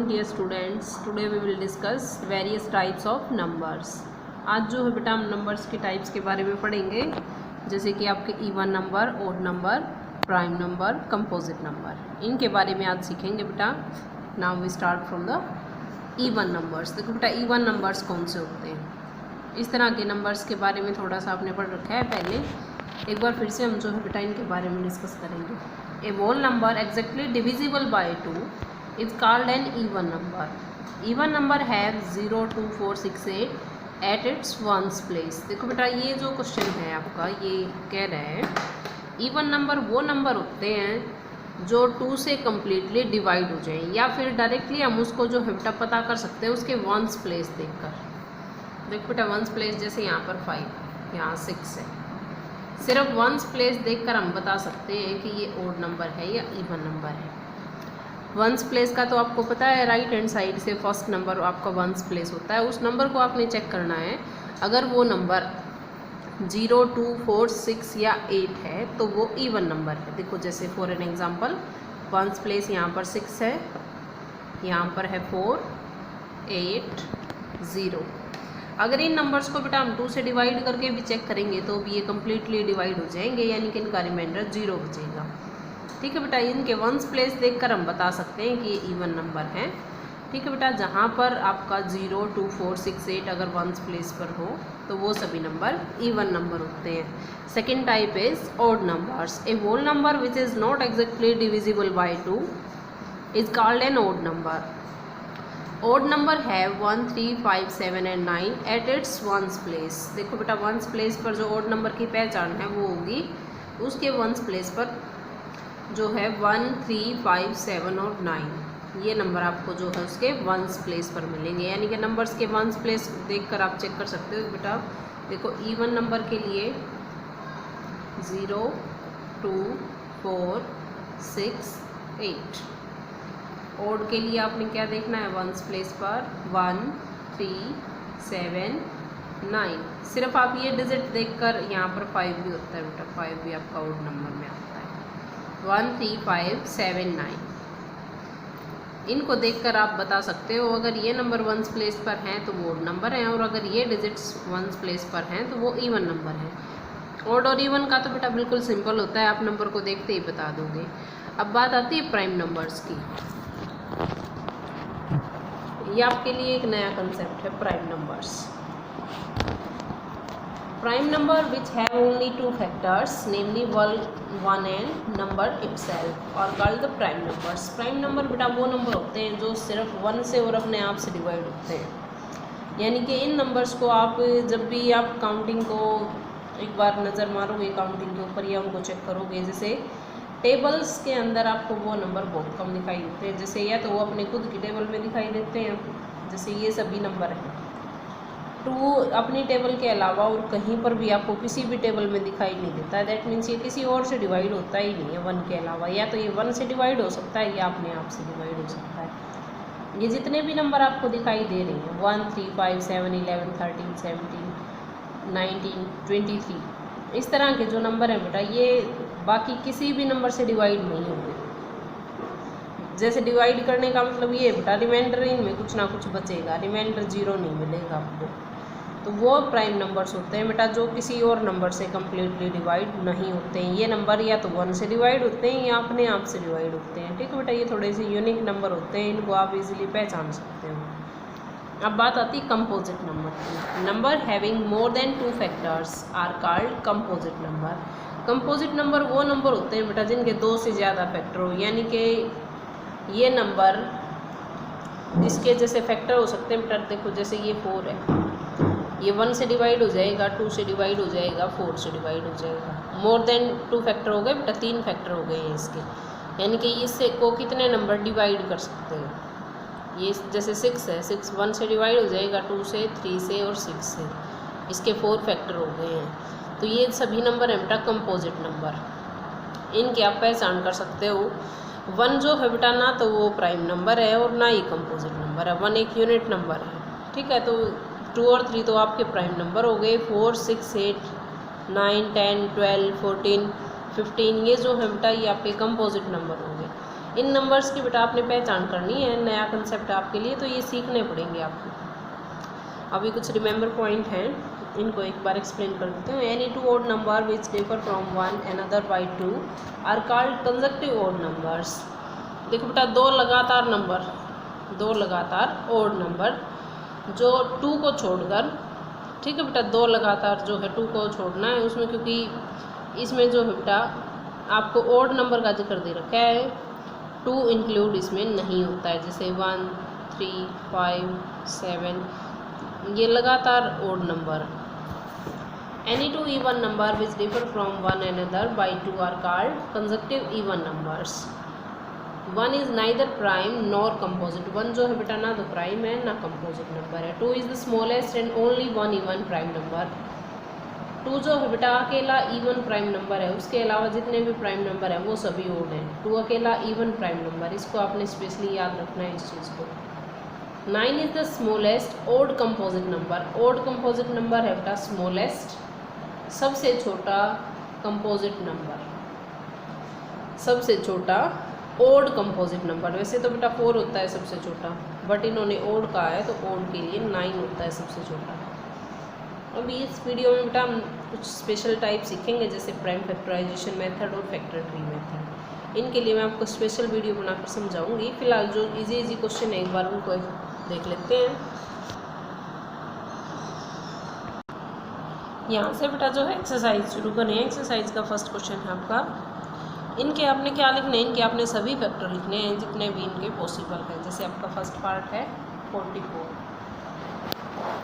dear students, today we will discuss various types of numbers। आज जो है बेटा हम नंबर्स के टाइप्स के बारे में पढ़ेंगे, जैसे कि आपके even number, odd number, prime number, composite number, इनके बारे में आज सीखेंगे बेटा। Now we start from the even numbers. देखो बेटा इवन नंबर्स कौन से होते हैं, इस तरह के नंबर्स के बारे में थोड़ा सा आपने पढ़ रखा है पहले। एक बार फिर से हम जो है बेटा इनके बारे में डिस्कस करेंगे। A whole number exactly divisible by 2 is called an even number. Even number have 0, 2, 4, 6, 8 at its ones place। देखो बेटा ये जो क्वेश्चन है आपका, ये कह रहा है इवन नंबर वो नंबर होते हैं जो 2 से कम्प्लीटली डिवाइड हो जाए, या फिर डायरेक्टली हम उसको जो है बेटा पता कर सकते हैं उसके वंस प्लेस देखकर। देखो बेटा वंस प्लेस, जैसे यहाँ पर 5, यहाँ 6 है, सिर्फ वंस प्लेस देखकर हम बता सकते हैं कि ये ओड नंबर है या इवन नंबर है। वंस प्लेस का तो आपको पता है, राइट हैंड साइड से फर्स्ट नंबर आपका वंस प्लेस होता है, उस नंबर को आपने चेक करना है। अगर वो नंबर 0, 2, 4, 6 या 8 है तो वो इवन नंबर है। देखो जैसे for an example ones place यहाँ पर 6 है, यहाँ पर है 4, 8, 0। अगर इन नंबर्स को बेटा हम 2 से डिवाइड करके भी चेक करेंगे तो भी ये कम्प्लीटली डिवाइड हो जाएंगे, यानी कि इनका रिमाइंडर 0 बचेगा। ठीक है बेटा, इनके वंस प्लेस देखकर हम बता सकते हैं कि ये इवन नंबर है। ठीक है बेटा, जहाँ पर आपका 0, 2, 4, 6, 8 अगर वंस प्लेस पर हो तो वो सभी नंबर इवन नंबर होते हैं। Second type is odd numbers. A whole number which is not exactly divisible by 2 is called an odd number. Odd number है 1, 3, 5, 7 and 9 at its ones place. देखो बेटा वंस प्लेस पर जो odd number की पहचान है वो होगी उसके वंस प्लेस पर जो है 1, 3, 5, 7 और 9, ये नंबर आपको जो है उसके वंस प्लेस पर मिलेंगे। यानी कि नंबर्स के वंस प्लेस देखकर आप चेक कर सकते हो बेटा। देखो इवन नंबर के लिए 0, 2, 4, 6, 8। ओड के लिए आपने क्या देखना है, वंस प्लेस पर 1, 3, 7, 9। सिर्फ आप ये डिजिट देखकर, यहाँ पर 5 भी होता है बेटा, 5 भी आपका ओड नंबर में आता है। 1, 3, 5, 7, 9 इनको देखकर आप बता सकते हो अगर ये नंबर वंस प्लेस पर हैं तो वो ओड नंबर है, और अगर ये डिजिट्स वंस प्लेस पर हैं तो वो इवन नंबर है। ओड और इवन का तो बेटा बिल्कुल सिंपल होता है, आप नंबर को देखते ही बता दोगे। अब बात आती है प्राइम नंबर्स की। ये आपके लिए एक नया कंसेप्ट है prime numbers. Prime number which have only 2 factors namely 1 and number itself और called the prime numbers. Prime number बेटा वो नंबर होते हैं जो सिर्फ 1 से और अपने आप से डिवाइड होते हैं। यानी कि इन नंबर्स को आप जब भी आप काउंटिंग को एक बार नज़र मारोगे काउंटिंग के ऊपर या उनको चेक करोगे, जैसे टेबल्स के अंदर आपको वो नंबर बहुत कम दिखाई देते हैं, जैसे या तो वो अपने खुद की टेबल में दिखाई देते हैं, जैसे ये सभी नंबर हैं 2 अपनी टेबल के अलावा और कहीं पर भी आपको किसी भी टेबल में दिखाई नहीं देता है। दैट मीन्स ये किसी और से डिवाइड होता ही नहीं है 1 के अलावा। या तो ये 1 से डिवाइड हो सकता है या अपने आप से डिवाइड हो सकता है। ये जितने भी नंबर आपको दिखाई दे रहे हैं 1, 3, 5, 7, 11, 13, 17, 19, 23, इस तरह के जो नंबर हैं बेटा ये बाकी किसी भी नंबर से डिवाइड नहीं होंगे। जैसे डिवाइड करने का मतलब ये बेटा रिमाइंडर इनमें कुछ ना कुछ बचेगा, रिमाइंडर 0 नहीं मिलेगा आपको। तो वो प्राइम नंबर्स होते हैं बेटा जो किसी और नंबर से कम्प्लीटली डिवाइड नहीं होते हैं। ये नंबर या तो 1 से डिवाइड होते हैं या अपने आप से डिवाइड होते हैं। ठीक है बेटा, ये थोड़े से यूनिक नंबर होते हैं, इनको आप इजीली पहचान सकते हो। अब बात आती है कंपोजिट नंबर की। Number having more than 2 factors are called composite number. Composite number वो नंबर होते हैं बेटा जिनके 2 से ज़्यादा फैक्टर हो, यानी कि ये नंबर इसके जैसे फैक्टर हो सकते हैं बेटा। देखो जैसे ये 4 है, ये 1 से डिवाइड हो जाएगा, 2 से डिवाइड हो जाएगा, 4 से डिवाइड हो जाएगा। मोर देन 2 फैक्टर हो गए बेटा, 3 फैक्टर हो गए हैं इसके, यानी कि इससे को कितने नंबर डिवाइड कर सकते हैं। ये जैसे 6 है, 6 1 से डिवाइड हो जाएगा, 2 से, 3 से और 6 से, इसके 4 फैक्टर हो गए हैं। तो ये सभी नंबर हैं बेटा कंपोजिट नंबर, इनके आप पहचान कर सकते हो। 1 जो है बेटा ना तो वो प्राइम नंबर है और ना ही कंपोजिट नंबर है, 1 एक यूनिट नंबर है। ठीक है, तो 2 और 3 तो आपके प्राइम नंबर हो गए, 4, 6, 8, 9, 10, 12, 14, 15 ये जो है बेटा ये आपके कंपोजिट नंबर हो गए। इन नंबर्स की बेटा आपने पहचान करनी है, नया कंसेप्ट आपके लिए, तो ये सीखने पड़ेंगे आपको। अभी कुछ रिमेंबर पॉइंट हैं, इनको एक बार एक्सप्लेन कर देते हैं। Any two odd number which differ from one another by 2 are called consecutive odd numbers. देखो बेटा, दो लगातार ओड नंबर जो 2 को छोड़कर, ठीक है बेटा, दो लगातार जो है 2 को छोड़ना है उसमें, क्योंकि इसमें जो है बेटा आपको ओड नंबर का जिक्र दे रखा है, 2 इंक्लूड इसमें नहीं होता है, जैसे 1, 3, 5, 7, ये लगातार odd number. Any two even number which differ from one another by 2 are called consecutive even numbers. 1 is neither prime nor composite. 1 जो है बेटा ना तो प्राइम है ना कंपोजिट नंबर है। 2 is the smallest and only one even prime number. 2 जो है बेटा अकेला इवन प्राइम नंबर है, उसके अलावा जितने भी प्राइम नंबर है वो सभी ओड हैं। 2 अकेला इवन प्राइम नंबर, इसको आपने स्पेशली याद रखना है इस चीज़ को। 9 is the smallest odd composite number. Odd composite number है बेटा स्मॉलेस्ट, सबसे छोटा कंपोजिट नंबर, सबसे छोटा ओड कंपोजिट नंबर। वैसे तो बेटा 4 होता है सबसे छोटा, बट इन्होंने ओड कहा है तो ओड के लिए 9 होता है सबसे छोटा। अभी इस वीडियो में बेटा हम कुछ स्पेशल टाइप सीखेंगे, जैसे प्राइम फैक्टराइजेशन मेथड और फैक्टर ट्री मेथड। इनके लिए मैं आपको स्पेशल वीडियो बनाकर समझाऊंगी। फिलहाल जो इजी क्वेश्चन है एक बार उनको देख लेते हैं। यहाँ से बेटा जो है एक्सरसाइज शुरू करें। एक्सरसाइज का फर्स्ट क्वेश्चन है आपका, इनके आपने क्या लिखने हैं, इनके आपने सभी फैक्टर लिखने हैं जितने भी इनके पॉसिबल हैं। जैसे आपका फर्स्ट पार्ट है 44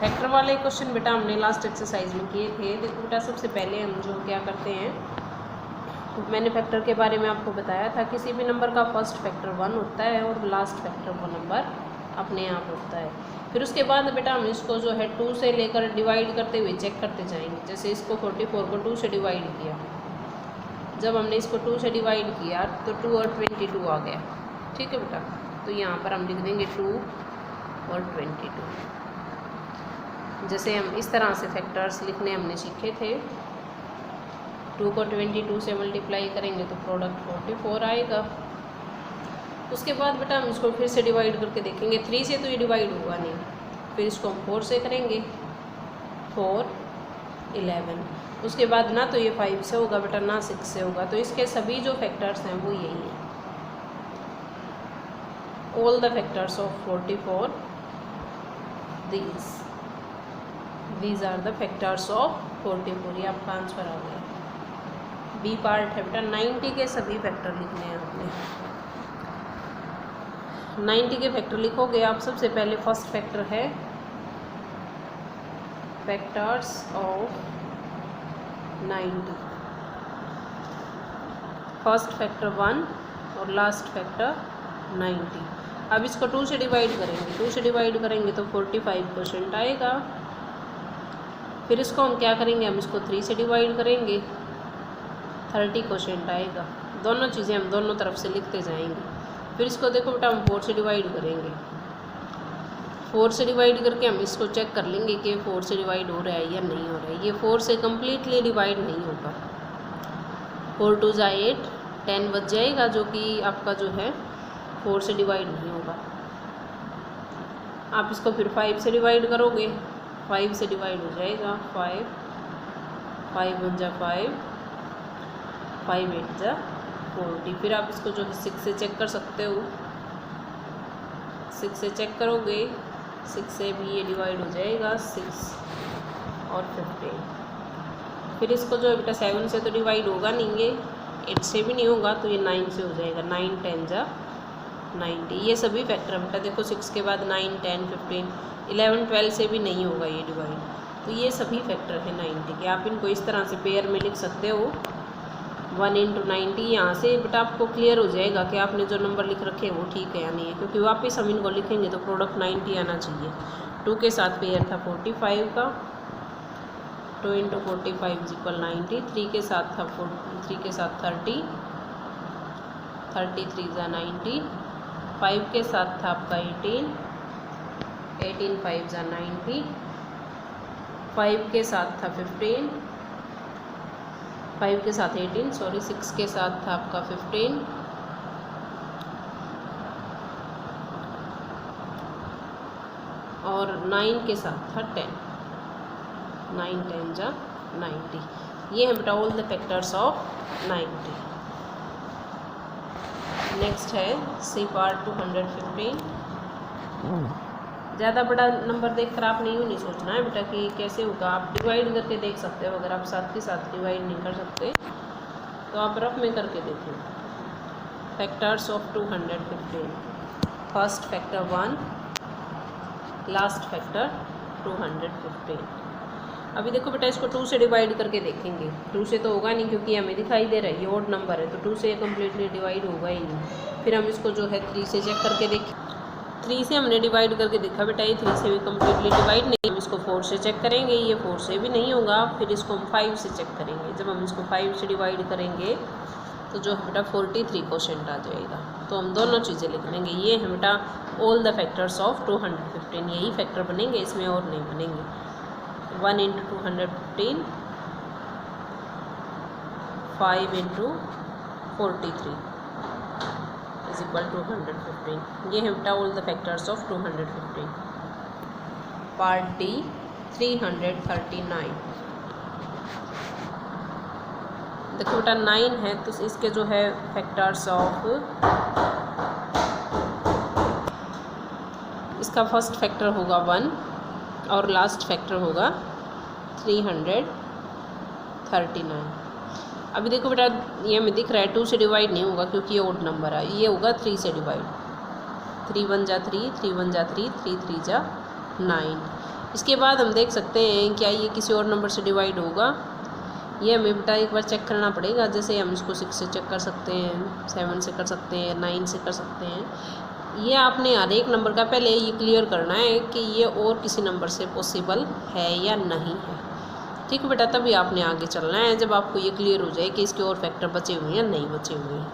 फैक्टर वाले क्वेश्चन बेटा हमने लास्ट एक्सरसाइज में किए थे। देखो बेटा, सबसे पहले हम जो क्या करते हैं, तो मैंने फैक्टर के बारे में आपको बताया था, किसी भी नंबर का फर्स्ट फैक्टर 1 होता है और लास्ट फैक्टर वो नंबर अपने आप होता है। फिर उसके बाद बेटा हम इसको जो है 2 से लेकर डिवाइड करते हुए चेक करते जाएंगे। जैसे इसको 44 को 2 से डिवाइड किया, जब हमने इसको 2 से डिवाइड किया तो 2 और 22 आ गया, ठीक है बेटा। तो यहाँ पर हम लिख देंगे 2 और 22। जैसे हम इस तरह से फैक्टर्स लिखने हमने सीखे थे। 2 को 22 से मल्टीप्लाई करेंगे तो प्रोडक्ट 44 आएगा। उसके बाद बेटा हम इसको फिर से डिवाइड करके देखेंगे। 3 से तो ये डिवाइड होगा नहीं, फिर इसको हम 4 से करेंगे, 4, 11। उसके बाद ना तो ये 5 से होगा बेटा ना 6 से होगा। तो इसके सभी जो फैक्टर्स हैं वो यही हैं। All the factors of 44 these are the factors of 44। ये आपका आंसर आ गया। बी पार्ट है बेटा 90 के सभी फैक्टर लिखने हैं आपने। 90 के फैक्टर लिखोगे आप। सबसे पहले फर्स्ट फैक्टर है फैक्टर्स ऑफ 90। फर्स्ट फैक्टर 1 और लास्ट फैक्टर 90। अब इसको 2 से डिवाइड करेंगे, 2 से डिवाइड करेंगे तो 45% आएगा। फिर इसको हम क्या करेंगे, हम इसको 3 से डिवाइड करेंगे, 30% आएगा। दोनों चीज़ें हम दोनों तरफ से लिखते जाएंगे। फिर इसको देखो बेटा हम 4 से डिवाइड करेंगे। 4 से डिवाइड करके हम इसको चेक कर लेंगे कि 4 से डिवाइड हो रहा है या नहीं हो रहा है। ये 4 से कम्प्लीटली डिवाइड नहीं होगा। 4 2 जा 8, 10 बच जाएगा, जो कि आपका जो है 4 से डिवाइड नहीं होगा। आप इसको फिर 5 से डिवाइड करोगे, 5 से डिवाइड हो जाएगा, 5 5 1 जा 5, 5 8 जा 40। फिर आप इसको जो है 6 से चेक कर सकते हो। 6 से चेक करोगे, 6 से भी ये डिवाइड हो जाएगा, 6 और 15। फिर इसको जो है बेटा 7 से तो डिवाइड होगा नहीं, ये 8 से भी नहीं होगा, तो ये 9 से हो जाएगा, 9 10 जा 90। ये सभी फैक्टर बेटा देखो 6 के बाद 9 10 15 11 12 से भी नहीं होगा ये डिवाइड। तो ये सभी फैक्टर है 90 के। आप इनको इस तरह से पेयर में लिख सकते हो, 1 × 90। यहाँ से बेटा आपको क्लियर हो जाएगा कि आपने जो नंबर लिख रखे हैं वो ठीक है या नहीं है, क्योंकि वापस हम इनको लिखेंगे तो प्रोडक्ट 90 आना चाहिए। 2 के साथ पेयर था 45 का, 2 × 45 = 90। 3 के साथ था 3 के साथ 30, 33 जा 90। 5 के साथ था आपका 18, 18 5 जा 90। 5 के साथ था 15, 5 के साथ 18, सॉरी 6 के साथ था आपका 15, और 9 के साथ था 10, 9 10 जा 90। ये है बेटा all the factors of 90। Next है सी पार्ट 215। ज़्यादा बड़ा नंबर देखकर आपने यूँ नहीं सोचना है बेटा कि कैसे होगा, आप डिवाइड करके देख सकते हो। अगर आप साथ के साथ डिवाइड नहीं कर सकते तो आप रफ में करके देखें। Factors of 215, first factor 1, last factor 215। अभी देखो बेटा इसको 2 से डिवाइड करके देखेंगे। 2 से तो होगा नहीं क्योंकि हमें दिखाई दे रहा है ये ऑड नंबर है, तो 2 से कम्प्लीटली डिवाइड होगा ही नहीं। फिर हम इसको जो है 3 से चेक करके देखें। 3 से हमने डिवाइड करके देखा बेटा ये 3 से भी कम्प्लीटली डिवाइड नहीं। हम इसको 4 से चेक करेंगे, ये 4 से भी नहीं होगा। फिर इसको हम 5 से चेक करेंगे। जब हम इसको 5 से डिवाइड करेंगे तो जो है बेटा 43% आ जाएगा। तो हम दोनों चीज़ें लिख लेंगे। ये है बेटा ऑल द फैक्टर्स ऑफ 215, यही फैक्टर बनेंगे, इसमें और नहीं बनेंगे। 1 × 215, 5 × 43 = 215। ये है बेटा all the factors of 215। Part D 339। देखो बेटा 9 है तो इसके जो है फैक्टर्स ऑफ, इसका फर्स्ट फैक्टर होगा 1 और लास्ट फैक्टर होगा 339। अभी देखो बेटा ये हमें दिख रहा है 2 से डिवाइड नहीं होगा क्योंकि ये ऑड नंबर है। ये होगा 3 से डिवाइड। 3 1 जा 3, 3 1 जा 3, 3 3 जा 9। इसके बाद हम देख सकते हैं क्या ये किसी और नंबर से डिवाइड होगा। ये हमें बेटा एक बार चेक करना पड़ेगा। जैसे हम इसको 6 से चेक कर सकते हैं, 7 से कर सकते हैं, 9 से कर सकते हैं। ये आपने हर एक नंबर का पहले ये क्लियर करना है कि ये और किसी नंबर से पॉसिबल है या नहीं है। ठीक है बेटा, तभी आपने आगे चलना है जब आपको ये क्लियर हो जाए कि इसके और फैक्टर बचे हुए हैं या नहीं बचे हुए हैं।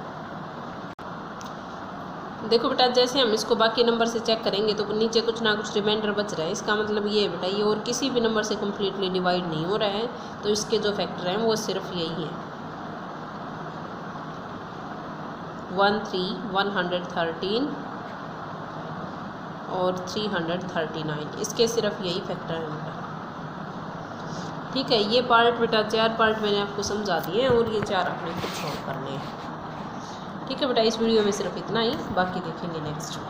देखो बेटा जैसे हम इसको बाकी नंबर से चेक करेंगे तो नीचे कुछ ना कुछ रिमाइंडर बच रहा है। इसका मतलब ये है बेटा ये और किसी भी नंबर से कम्प्लीटली डिवाइड नहीं हो रहा है, तो इसके जो फैक्टर हैं वो सिर्फ यही है। 113 और 339, इसके सिर्फ यही फैक्टर हैं बेटा। ठीक है, ये पार्ट बेटा 4 पार्ट मैंने आपको समझा दिए हैं और ये 4 आपने खुद सॉल्व करने हैं। ठीक है बेटा, इस वीडियो में सिर्फ इतना ही, बाकी देखेंगे नेक्स्ट में।